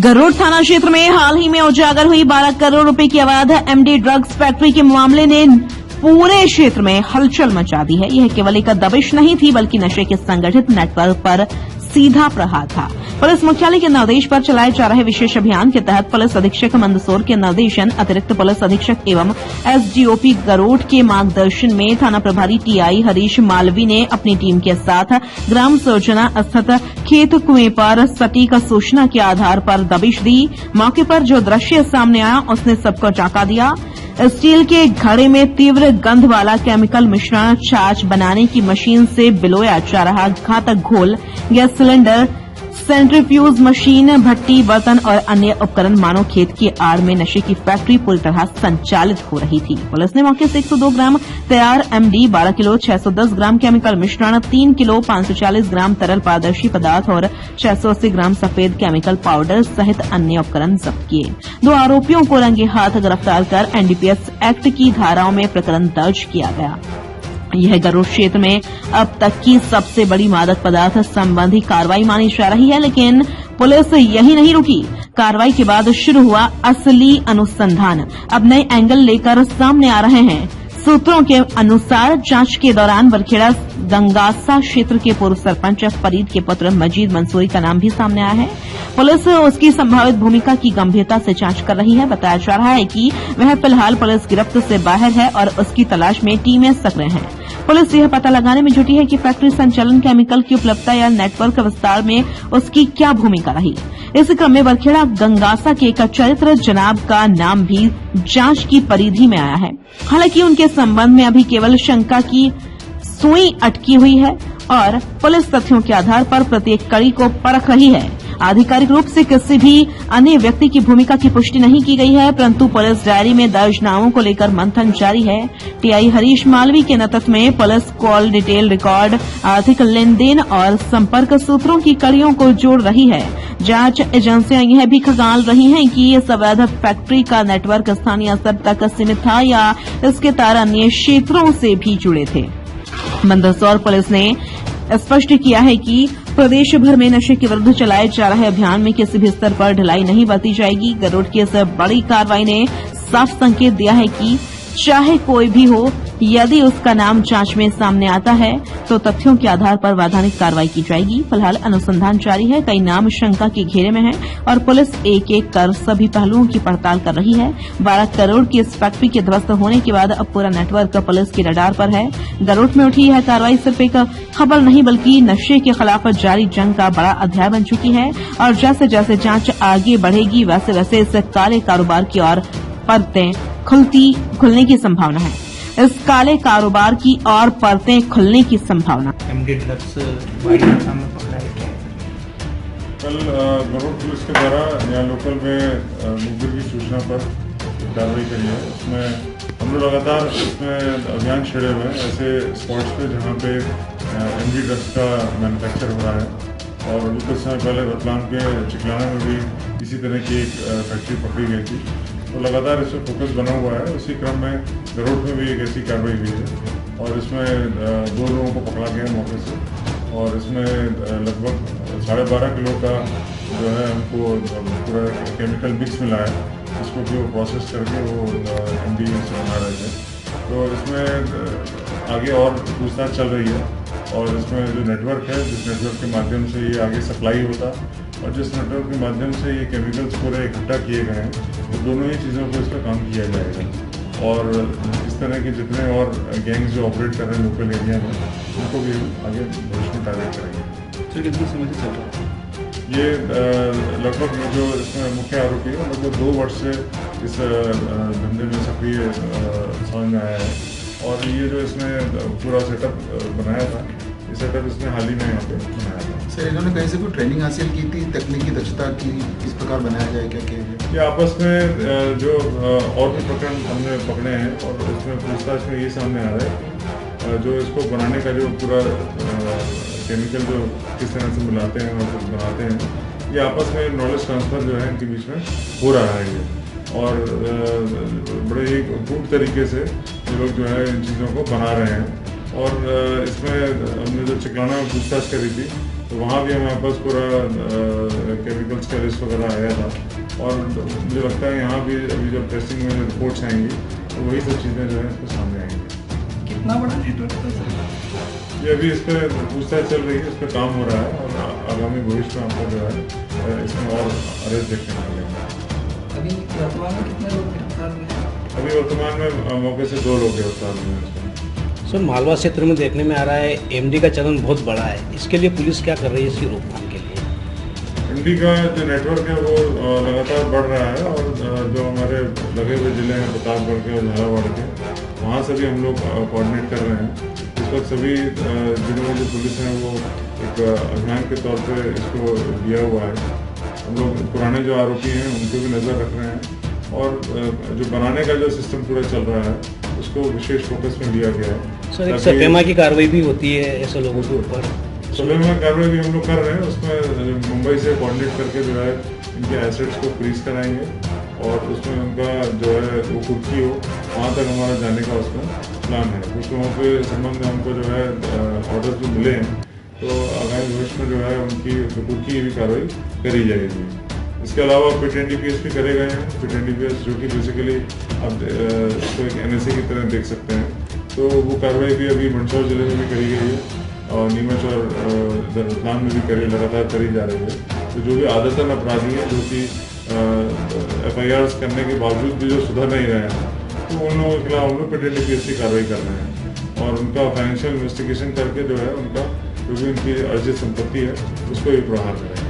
गरुड़ थाना क्षेत्र में हाल ही में उजागर हुई 12 करोड़ रुपए की अवैध एमडी ड्रग्स फैक्ट्री के मामले ने पूरे क्षेत्र में हलचल मचा दी है। यह केवल एक दबिश नहीं थी, बल्कि नशे के संगठित नेटवर्क पर सीधा प्रहार था। पुलिस मुख्यालय के निर्देश पर चलाए जा रहे विशेष अभियान के तहत पुलिस अधीक्षक मंदसौर के निर्देशन, अतिरिक्त पुलिस अधीक्षक एवं एसडीओपी गरुड़ के मार्गदर्शन में थाना प्रभारी टीआई हरीश मालवी ने अपनी टीम के साथ ग्राम सोजना स्थित खेत कुएं पर सटीक सूचना के आधार पर दबिश दी। मौके पर जो दृश्य सामने आया उसने सबको चौंका दिया। स्टील के घड़े में तीव्र गंध वाला केमिकल मिश्रण, छाछ बनाने की मशीन से बिलोया जा रहा घातक घोल, गैस सिलेंडर, सेंट्रीफ्यूज मशीन, भट्टी, बर्तन और अन्य उपकरण मानो खेत की आड़ में नशे की फैक्ट्री पूरी तरह संचालित हो रही थी। पुलिस ने मौके से 102 ग्राम तैयार एमडी, 12 किलो 610 ग्राम केमिकल मिश्रण, 3 किलो 540 ग्राम तरल पारदर्शी पदार्थ और 680 ग्राम सफेद केमिकल पाउडर सहित अन्य उपकरण जब्त किए। 2 आरोपियों को रंगे हाथ गिरफ्तार कर एनडीपीएस एक्ट की धाराओं में प्रकरण दर्ज किया गया। यह गरुड़ क्षेत्र में अब तक की सबसे बड़ी मादक पदार्थ संबंधी कार्रवाई मानी जा रही है, लेकिन पुलिस यही नहीं रुकी। कार्रवाई के बाद शुरू हुआ असली अनुसंधान। अब नए एंगल लेकर सामने आ रहे हैं। सूत्रों के अनुसार जांच के दौरान बरखेड़ा गंगासा क्षेत्र के पूर्व सरपंच फरीद के पुत्र मजीद मंसूरी का नाम भी सामने आया है। पुलिस उसकी संभावित भूमिका की गंभीरता से जांच कर रही है। बताया जा रहा है कि वह फिलहाल पुलिस गिरफ्त से बाहर है और उसकी तलाश में टीमें सक्रिय हैं। पुलिस यह पता लगाने में जुटी है कि फैक्ट्री संचालन, केमिकल की उपलब्धता या नेटवर्क विस्तार में उसकी क्या भूमिका रही। इस क्रम में बरखेड़ा गंगासा के एक चरित्र जनाब का नाम भी जांच की परिधि में आया है। हालांकि उनके संबंध में अभी केवल शंका की सुई अटकी हुई है और पुलिस तथ्यों के आधार पर प्रत्येक कड़ी को परख रही है। आधिकारिक रूप से किसी भी अन्य व्यक्ति की भूमिका की पुष्टि नहीं की गई है, परंतु पुलिस डायरी में दर्ज नामों को लेकर मंथन जारी है। टीआई हरीश मालवी के नेतृत्व में पुलिस कॉल डिटेल रिकॉर्ड, आर्थिक लेन देन और संपर्क सूत्रों की कड़ियों को जोड़ रही है। जांच एजेंसियां यह भी खंगाल रही हैं कि इस अवैध फैक्ट्री का नेटवर्क स्थानीय स्तर तक सीमित था या इसके तार अन्य क्षेत्रों से भी जुड़े थे। मंदसौर पुलिस ने स्पष्ट किया है कि प्रदेश भर में नशे के विरुद्ध चलाए जा रहे अभियान में किसी भी स्तर पर ढिलाई नहीं बरती जाएगी। गरुड़ की इस बड़ी कार्रवाई ने साफ संकेत दिया है कि चाहे कोई भी हो, यदि उसका नाम जांच में सामने आता है तो तथ्यों के आधार पर वैधानिक कार्रवाई की जाएगी। फिलहाल अनुसंधान जारी है, कई नाम शंका के घेरे में हैं और पुलिस एक एक कर सभी पहलुओं की पड़ताल कर रही है। 12 करोड़ की इस फैक्ट्री के ध्वस्त होने के बाद अब पूरा नेटवर्क पुलिस की रडार पर है। गरुड़ में उठी यह कार्रवाई सिर्फ एक खबर नहीं, बल्कि नशे के खिलाफ जारी जंग का बड़ा अध्याय बन चुकी है और जैसे जैसे जांच आगे बढ़ेगी वैसे वैसे इस काले कारोबार की और परतें खुलने की संभावना है। इस काले कारोबार की और परतें खुलने की संभावना। एमडी ड्रग्स वाइट में पकड़ा है। कल गरुड़ पुलिस के द्वारा यहाँ लोकल में मुखबिर की सूचना पर कार्रवाई करी है। उसमें हम लोग लगातार इसमें अभियान छेड़े हुए हैं ऐसे स्पॉट्स पे जहाँ पे एमडी ड्रग्स का मैन्युफैक्चर हो रहा है। और कुछ समय पहले रतलाम के चिकलाना में भी इसी तरह की एक फैक्ट्री पकड़ी गई थी। तो लगातार इस पर फोकस बना हुआ है। उसी क्रम में गरुड़ में भी एक ऐसी कार्रवाई हुई है और इसमें 2 लोगों को पकड़ा गया मौके से और इसमें लगभग 12.5 किलो का जो है हमको पूरा केमिकल मिक्स मिला है, इसको जो प्रोसेस करके वो एमडी से बना रहे थे। तो इसमें आगे और पूछताछ चल रही है और इसमें जो नेटवर्क है, जिस नेटवर्क के माध्यम से ये आगे सप्लाई होता और जिस नेटवर्क के माध्यम से ये केमिकल्स पूरे इकट्ठा किए गए हैं, तो दोनों ही चीज़ों पर इसका काम किया जाएगा। और इस तरह के जितने और गैंग्स जो ऑपरेट कर रहे हैं लोकल एरिया में, उनको भी आगे भविष्य में टारगेट करेंगे। सर कितनी समय से चल रहा है ये? लगभग जो इसमें मुख्य आरोपी है लगभग 2 वर्ष से इस धंधे में सक्रिय समझ में आया है और ये जो इसने पूरा सेटअप बनाया था, ये सेटअप इसने हाल ही में यहाँ पे बनाया था। सर इन्होंने कहीं से कोई ट्रेनिंग हासिल की थी, तकनीकी दक्षता की किस प्रकार बनाया जाए, क्या किया जाए? ये आपस में जो और भी प्रकरण हमने पकड़े हैं और इसमें पूछताछ में ये सामने आ रहा है कि जो इसको बनाने का जो पूरा केमिकल जो किस तरह से मिलाते हैं और बनाते हैं, ये आपस में नॉलेज ट्रांसफ़र जो है इनके बीच में हो रहा है ये। और बड़े ही गुड तरीके से ये लोग जो है इन चीज़ों को बना रहे हैं। और इसमें हमने जो चिकलाना में पूछताछ करी थी तो वहाँ भी हमारे पास पूरा केमिकल्स का लिस्ट वगैरह आया था। और मुझे लगता है यहाँ भी अभी जब टेस्टिंग में रिपोर्ट्स आएंगी तो वही सब चीज़ें जो है इसमें सामने आएंगी। कितना बड़ा नेटवर्क था सर? ये अभी इस पर पूछताछ चल रही है, इस पर काम हो रहा है और आगामी भविष्य में आपको जो है इसमें और अरेस्ट देखने को मिलेंगे। अभी वर्तमान में कितने लोग गिरफ्तार हुए हैं? अभी वर्तमान में मौके से 2 लोग गिरफ्तार हुए हैं। सर, मालवा क्षेत्र में देखने में आ रहा है एमडी का चलन बहुत बड़ा है, इसके लिए पुलिस क्या कर रही है इसकी रोकथाम के लिए? एमडी का जो नेटवर्क है वो लगातार बढ़ रहा है और जो हमारे लगे हुए जिले हैं प्रतापगढ़ के और झालावाड़ के, वहाँ से भी हम लोग कोऑर्डिनेट कर रहे हैं। इस वक्त सभी जिलों में जो पुलिस है वो एक अभियान के तौर पे इसको दिया हुआ है। हम लोग पुराने जो आरोपी हैं उनको भी नज़र रख रहे हैं और जो बनाने का जो सिस्टम पूरा चल रहा है उसको विशेष फोकस में लिया गया है। सर, एक सपेमा की कार्रवाई भी होती है ऐसे लोगों के ऊपर। सपेमा कार्रवाई भी हम लोग कर रहे हैं, उसमें मुंबई से कोऑर्डिनेट करके जो है इनके एसेट्स को फ्रीज कराएंगे और उसमें उनका जो है वो कुर्की हो वहाँ तक हमारा जाने का उसमें प्लान है। कुछ लोगों के संबंध में हमको जो है ऑर्डर जो मिले हैं तो आगामी भविष्य में जो है उनकी कुर्की की भी कार्रवाई करी जाएगी। इसके अलावा पिट एनडीपीएस भी करे गए हैं। पिट एनडीपीएस जो कि बेसिकली आप इसको एक एनएसए की तरह देख सकते हैं, तो वो कार्रवाई भी अभी मंदसौर जिले में भी करी गई है और नीमच और रतलाम में भी लगातार करी जा रही है। तो जो भी आदतन अपराधी हैं जो कि FIRs करने के बावजूद भी जो सुधर नहीं रहे हैं, तो उन लोगों के खिलाफ हम लोग पिट एनडीपीएस की कार्रवाई कर रहे हैं और उनका फाइनेंशियल इन्वेस्टिगेशन करके जो है उनका जो भी उनकी अर्जित संपत्ति है उसको भी प्रहार करेंगे।